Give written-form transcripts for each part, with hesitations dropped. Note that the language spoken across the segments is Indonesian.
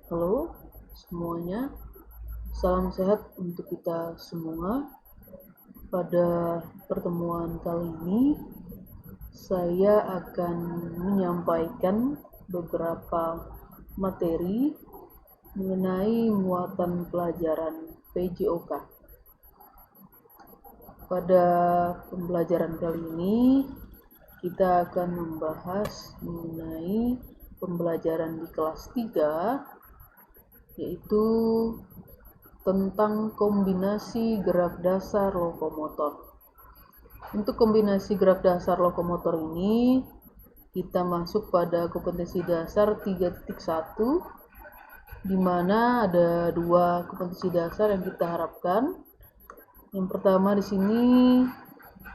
Halo semuanya, salam sehat untuk kita semua. Pada pertemuan kali ini, saya akan menyampaikan beberapa materi mengenai muatan pelajaran PJOK. Pada pembelajaran kali ini, kita akan membahas mengenai pembelajaran di kelas 3, yaitu tentang kombinasi gerak dasar lokomotor. Untuk kombinasi gerak dasar lokomotor ini, kita masuk pada kompetensi dasar 3.1, di mana ada dua kompetensi dasar yang kita harapkan. Yang pertama di sini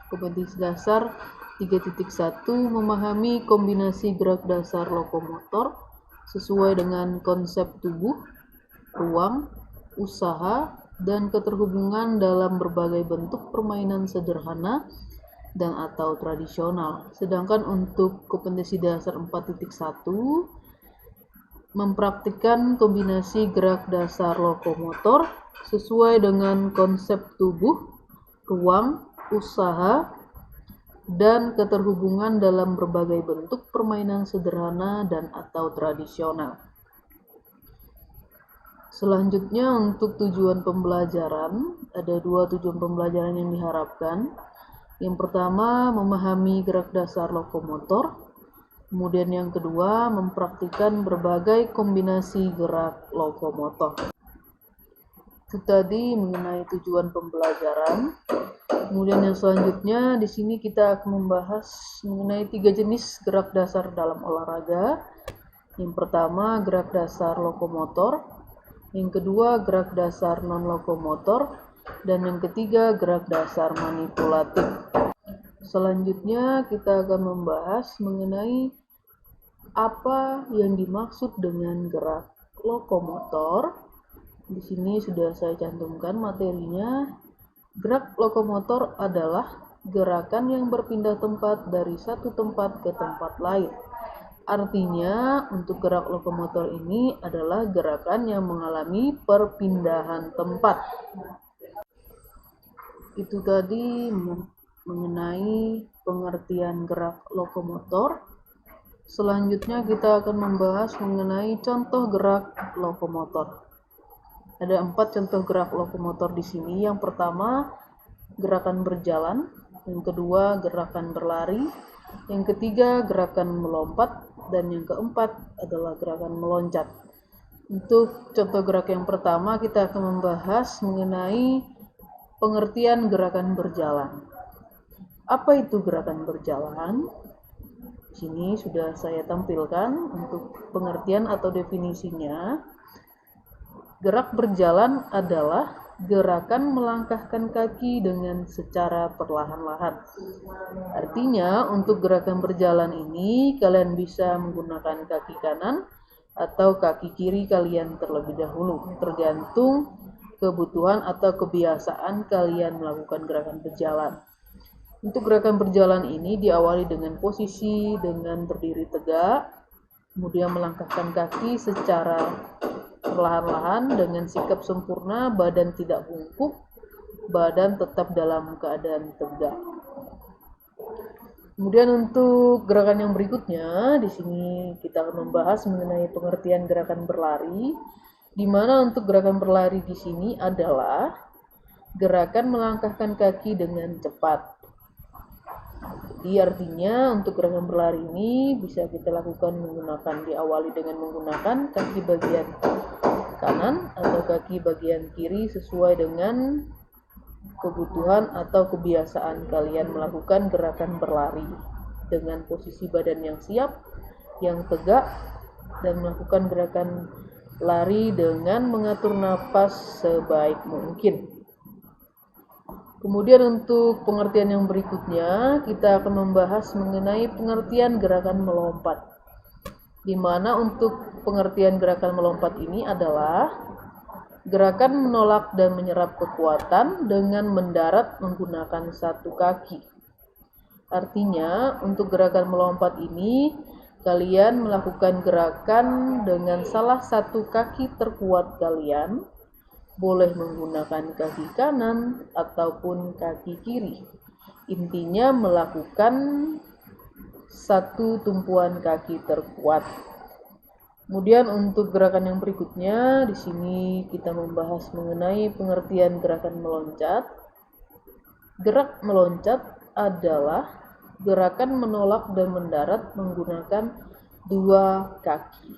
kompetensi dasar 3.1 memahami kombinasi gerak dasar lokomotor sesuai dengan konsep tubuh, ruang, usaha, dan keterhubungan dalam berbagai bentuk permainan sederhana dan atau tradisional. Sedangkan untuk kompetensi dasar 4.1 mempraktikkan kombinasi gerak dasar lokomotor sesuai dengan konsep tubuh, ruang, usaha, dan keterhubungan dalam berbagai bentuk permainan sederhana dan atau tradisional. Selanjutnya untuk tujuan pembelajaran, ada dua tujuan pembelajaran yang diharapkan. Yang pertama, memahami gerak dasar lokomotor. Kemudian yang kedua, mempraktikkan berbagai kombinasi gerak lokomotor. Itu tadi mengenai tujuan pembelajaran. Kemudian yang selanjutnya, di sini kita akan membahas mengenai 3 jenis gerak dasar dalam olahraga. Yang pertama, gerak dasar lokomotor. Yang kedua, gerak dasar non-lokomotor. Dan yang ketiga, gerak dasar manipulatif. Selanjutnya, kita akan membahas mengenai apa yang dimaksud dengan gerak lokomotor. Di sini sudah saya cantumkan materinya. Gerak lokomotor adalah gerakan yang berpindah tempat dari satu tempat ke tempat lain. Artinya, untuk gerak lokomotor ini adalah gerakan yang mengalami perpindahan tempat. Itu tadi mengenai pengertian gerak lokomotor. Selanjutnya kita akan membahas mengenai contoh gerak lokomotor. Ada 4 contoh gerak lokomotor di sini. Yang pertama, gerakan berjalan. Yang kedua, gerakan berlari. Yang ketiga, gerakan melompat. Dan yang keempat adalah gerakan meloncat. Untuk contoh gerak yang pertama, kita akan membahas mengenai pengertian gerakan berjalan. Apa itu gerakan berjalan? Di sini sudah saya tampilkan untuk pengertian atau definisinya. Gerak berjalan adalah gerakan melangkahkan kaki dengan secara perlahan-lahan. Artinya, untuk gerakan berjalan ini, kalian bisa menggunakan kaki kanan atau kaki kiri kalian terlebih dahulu, tergantung kebutuhan atau kebiasaan kalian melakukan gerakan berjalan. Untuk gerakan berjalan ini diawali dengan posisi dengan berdiri tegak, kemudian melangkahkan kaki secara perlahan-lahan dengan sikap sempurna, badan tidak bungkuk, badan tetap dalam keadaan tegak. Kemudian untuk gerakan yang berikutnya, di sini kita akan membahas mengenai pengertian gerakan berlari, di mana untuk gerakan berlari di sini adalah gerakan melangkahkan kaki dengan cepat. Jadi artinya untuk gerakan berlari ini bisa kita lakukan diawali dengan menggunakan kaki bagian kanan atau kaki bagian kiri sesuai dengan kebutuhan atau kebiasaan kalian melakukan gerakan berlari dengan posisi badan yang siap, yang tegak, dan melakukan gerakan lari dengan mengatur napas sebaik mungkin. Kemudian untuk pengertian yang berikutnya, kita akan membahas mengenai pengertian gerakan melompat. Di mana untuk pengertian gerakan melompat ini adalah gerakan menolak dan menyerap kekuatan dengan mendarat menggunakan satu kaki. Artinya, untuk gerakan melompat ini, kalian melakukan gerakan dengan salah satu kaki terkuat kalian, boleh menggunakan kaki kanan ataupun kaki kiri. Intinya melakukan satu tumpuan kaki terkuat. Kemudian untuk gerakan yang berikutnya, di sini kita membahas mengenai pengertian gerakan meloncat. Gerak meloncat adalah gerakan menolak dan mendarat menggunakan dua kaki.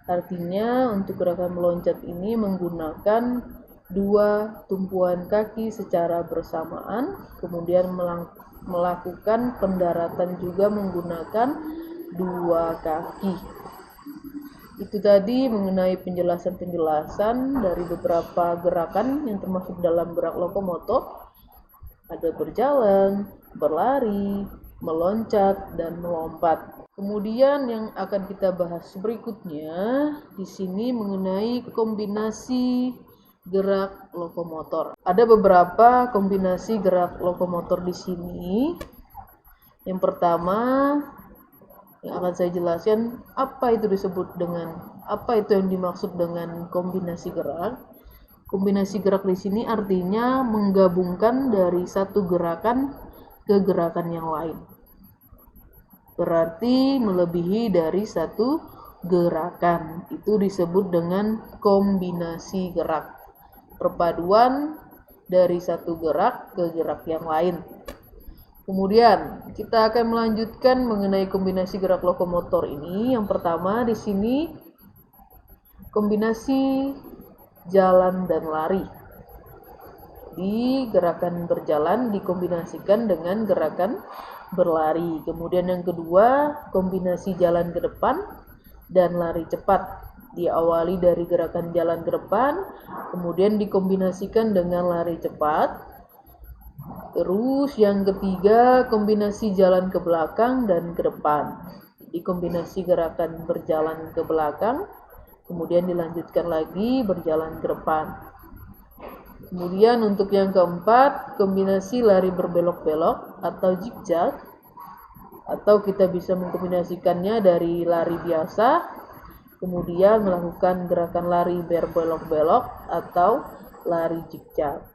Artinya untuk gerakan meloncat ini menggunakan dua tumpuan kaki secara bersamaan, kemudian melakukan pendaratan juga menggunakan dua kaki. Itu tadi mengenai penjelasan-penjelasan dari beberapa gerakan yang termasuk dalam gerak lokomotor. Ada berjalan, berlari, meloncat, dan melompat. Kemudian yang akan kita bahas berikutnya di sini mengenai kombinasi gerak lokomotor. Ada beberapa kombinasi gerak lokomotor di sini. Yang pertama yang akan saya jelaskan apa itu yang dimaksud dengan kombinasi gerak. Kombinasi gerak di sini artinya menggabungkan dari satu gerakan ke gerakan yang lain. Berarti melebihi dari satu gerakan. Itu disebut dengan kombinasi gerak. Perpaduan dari satu gerak ke gerak yang lain. Kemudian kita akan melanjutkan mengenai kombinasi gerak lokomotor ini. Yang pertama di sini kombinasi jalan dan lari. Di gerakan berjalan dikombinasikan dengan gerakan berlari. Kemudian yang kedua, kombinasi jalan ke depan dan lari cepat. Diawali dari gerakan jalan ke depan, kemudian dikombinasikan dengan lari cepat. Terus yang ketiga, kombinasi jalan ke belakang dan ke depan. Dikombinasi gerakan berjalan ke belakang, kemudian dilanjutkan lagi berjalan ke depan. Kemudian untuk yang keempat, kombinasi lari berbelok-belok atau zigzag, atau kita bisa mengkombinasikannya dari lari biasa, kemudian melakukan gerakan lari berbelok-belok atau lari zigzag.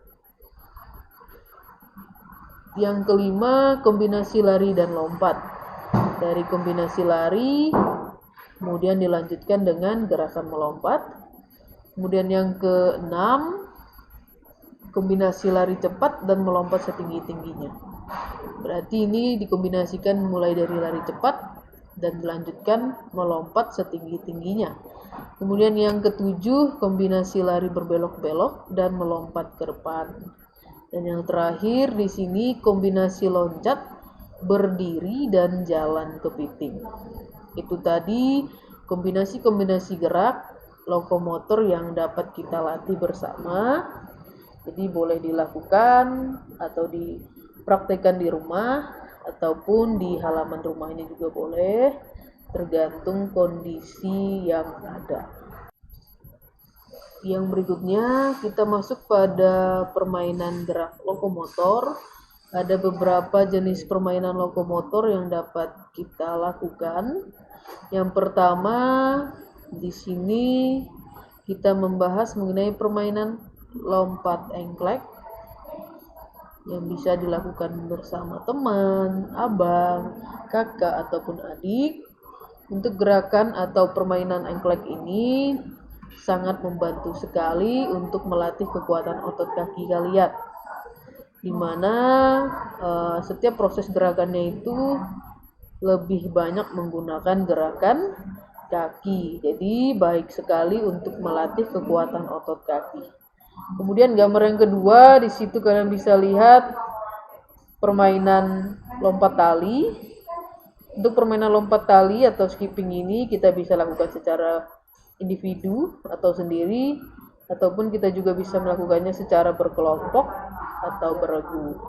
Yang kelima, kombinasi lari dan lompat. Dari kombinasi lari, kemudian dilanjutkan dengan gerakan melompat. Kemudian yang keenam, kombinasi lari cepat dan melompat setinggi-tingginya. Berarti ini dikombinasikan mulai dari lari cepat dan dilanjutkan melompat setinggi-tingginya. Kemudian yang ketujuh, kombinasi lari berbelok-belok dan melompat ke depan. Dan yang terakhir di sini kombinasi loncat, berdiri, dan jalan kepiting. Itu tadi kombinasi-kombinasi gerak lokomotor yang dapat kita latih bersama. Jadi boleh dilakukan atau dipraktekkan di rumah ataupun di halaman rumahnya juga boleh, tergantung kondisi yang ada. Yang berikutnya kita masuk pada permainan gerak lokomotor. Ada beberapa jenis permainan lokomotor yang dapat kita lakukan. Yang pertama di sini kita membahas mengenai permainan lompat engklek yang bisa dilakukan bersama teman, abang, kakak ataupun adik. Untuk gerakan atau permainan engklek ini sangat membantu sekali untuk melatih kekuatan otot kaki kalian, dimana setiap proses gerakannya itu lebih banyak menggunakan gerakan kaki. Jadi baik sekali untuk melatih kekuatan otot kaki. Kemudian gambar yang kedua, di situ kalian bisa lihat permainan lompat tali. Untuk permainan lompat tali atau skipping ini kita bisa lakukan secara individu atau sendiri, ataupun kita juga bisa melakukannya secara berkelompok atau beregu.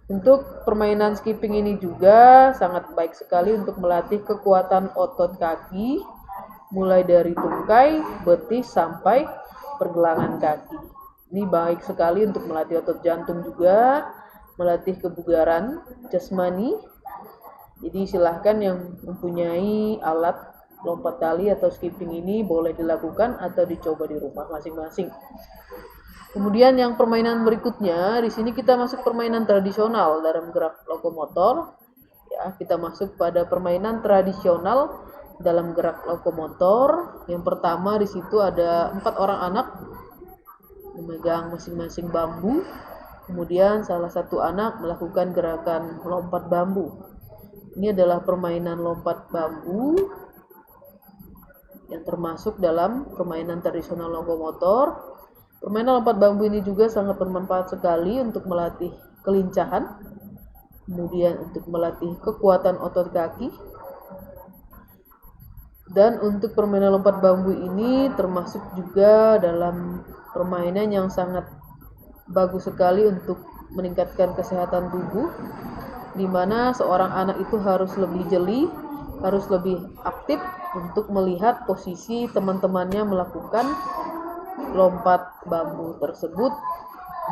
Untuk permainan skipping ini juga sangat baik sekali untuk melatih kekuatan otot kaki, mulai dari tungkai, betis, sampai pergelangan kaki. Ini baik sekali untuk melatih otot jantung juga, melatih kebugaran jasmani, Jadi silahkan yang mempunyai alat lompat tali atau skipping ini boleh dilakukan atau dicoba di rumah masing-masing. Kemudian yang permainan berikutnya, di sini kita masuk permainan tradisional dalam gerak lokomotor. Ya, kita masuk pada permainan tradisional dalam gerak lokomotor. Yang pertama di situ ada 4 orang anak memegang masing-masing bambu. Kemudian salah satu anak melakukan gerakan lompat bambu. Ini adalah permainan lompat bambu yang termasuk dalam permainan tradisional lokomotor. Permainan lompat bambu ini juga sangat bermanfaat sekali untuk melatih kelincahan, kemudian untuk melatih kekuatan otot kaki. Dan untuk permainan lompat bambu ini termasuk juga dalam permainan yang sangat bagus sekali untuk meningkatkan kesehatan tubuh, di mana seorang anak itu harus lebih jeli, harus lebih aktif untuk melihat posisi teman-temannya melakukan lompat bambu tersebut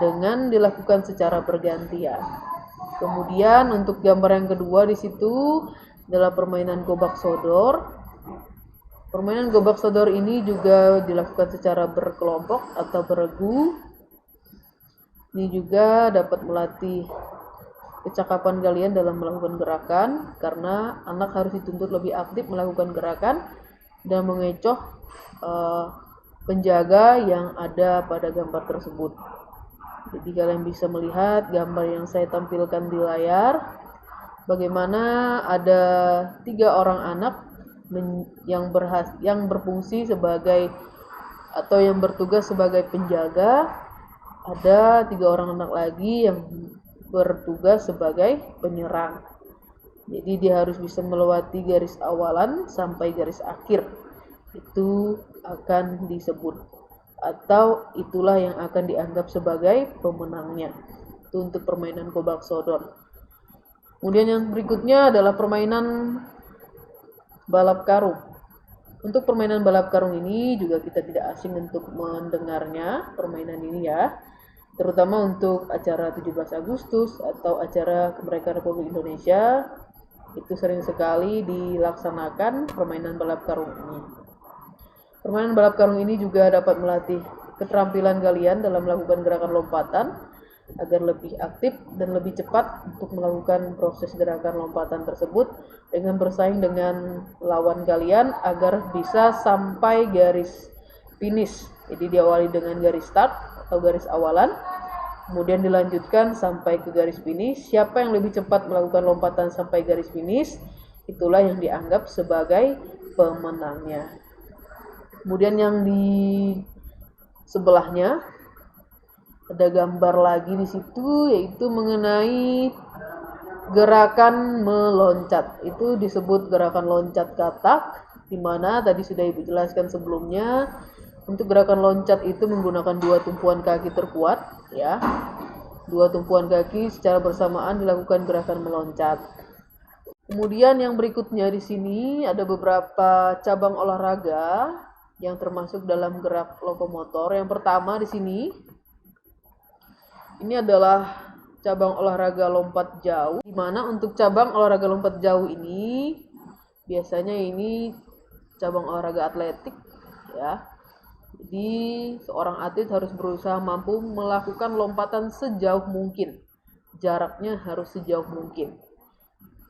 dengan dilakukan secara bergantian. Kemudian untuk gambar yang kedua di situ adalah permainan gobak sodor. Permainan gobak sodor ini juga dilakukan secara berkelompok atau beregu. Ini juga dapat melatih kecakapan kalian dalam melakukan gerakan, karena anak harus dituntut lebih aktif melakukan gerakan dan mengecoh penjaga yang ada pada gambar tersebut. Jadi kalian bisa melihat gambar yang saya tampilkan di layar, bagaimana ada 3 orang anak yang berfungsi sebagai atau yang bertugas sebagai penjaga. Ada 3 orang anak lagi yang bertugas sebagai penyerang. Jadi dia harus bisa melewati garis awalan sampai garis akhir. Itu akan disebut atau itulah yang akan dianggap sebagai pemenangnya. Itu untuk permainan gobak sodor. Kemudian yang berikutnya adalah permainan balap karung. Untuk permainan balap karung ini juga kita tidak asing untuk mendengarnya, permainan ini ya. Terutama untuk acara 17 Agustus atau acara kemerdekaan Republik Indonesia, itu sering sekali dilaksanakan permainan balap karung ini. Permainan balap karung ini juga dapat melatih keterampilan kalian dalam melakukan gerakan lompatan agar lebih aktif dan lebih cepat untuk melakukan proses gerakan lompatan tersebut dengan bersaing dengan lawan kalian agar bisa sampai garis finish. Jadi diawali dengan garis start atau garis awalan, kemudian dilanjutkan sampai ke garis finish. Siapa yang lebih cepat melakukan lompatan sampai garis finish, itulah yang dianggap sebagai pemenangnya. Kemudian yang di sebelahnya ada gambar lagi di situ, yaitu mengenai gerakan meloncat. Itu disebut gerakan loncat katak, di mana tadi sudah Ibu jelaskan sebelumnya. Untuk gerakan loncat itu menggunakan 2 tumpuan kaki terkuat, ya. 2 tumpuan kaki secara bersamaan dilakukan gerakan meloncat. Kemudian yang berikutnya di sini ada beberapa cabang olahraga yang termasuk dalam gerak lokomotor. Yang pertama di sini ini adalah cabang olahraga lompat jauh, di mana untuk cabang olahraga lompat jauh ini biasanya ini cabang olahraga atletik, ya. Jadi seorang atlet harus berusaha mampu melakukan lompatan sejauh mungkin. Jaraknya harus sejauh mungkin.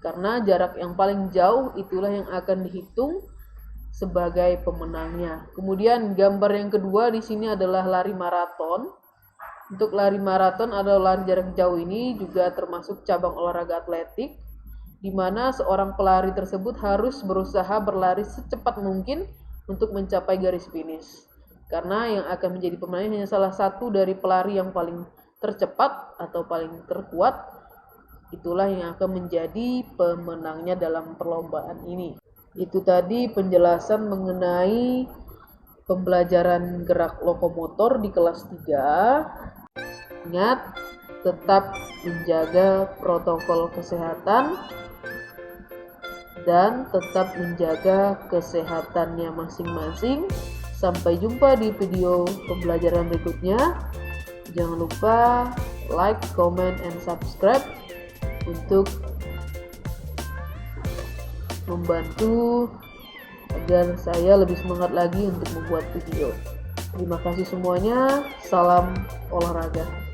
Karena jarak yang paling jauh itulah yang akan dihitung sebagai pemenangnya. Kemudian gambar yang kedua di sini adalah lari maraton. Untuk lari maraton atau lari jarak jauh ini juga termasuk cabang olahraga atletik, di mana seorang pelari tersebut harus berusaha berlari secepat mungkin untuk mencapai garis finish. Karena yang akan menjadi pemenang hanya salah satu dari pelari yang paling tercepat atau paling terkuat, itulah yang akan menjadi pemenangnya dalam perlombaan ini. Itu tadi penjelasan mengenai pembelajaran gerak lokomotor di kelas 3. Ingat, tetap menjaga protokol kesehatan dan tetap menjaga kesehatannya masing-masing. Sampai jumpa di video pembelajaran berikutnya. Jangan lupa like, comment, and subscribe untuk membantu agar saya lebih semangat lagi untuk membuat video. Terima kasih semuanya, salam olahraga.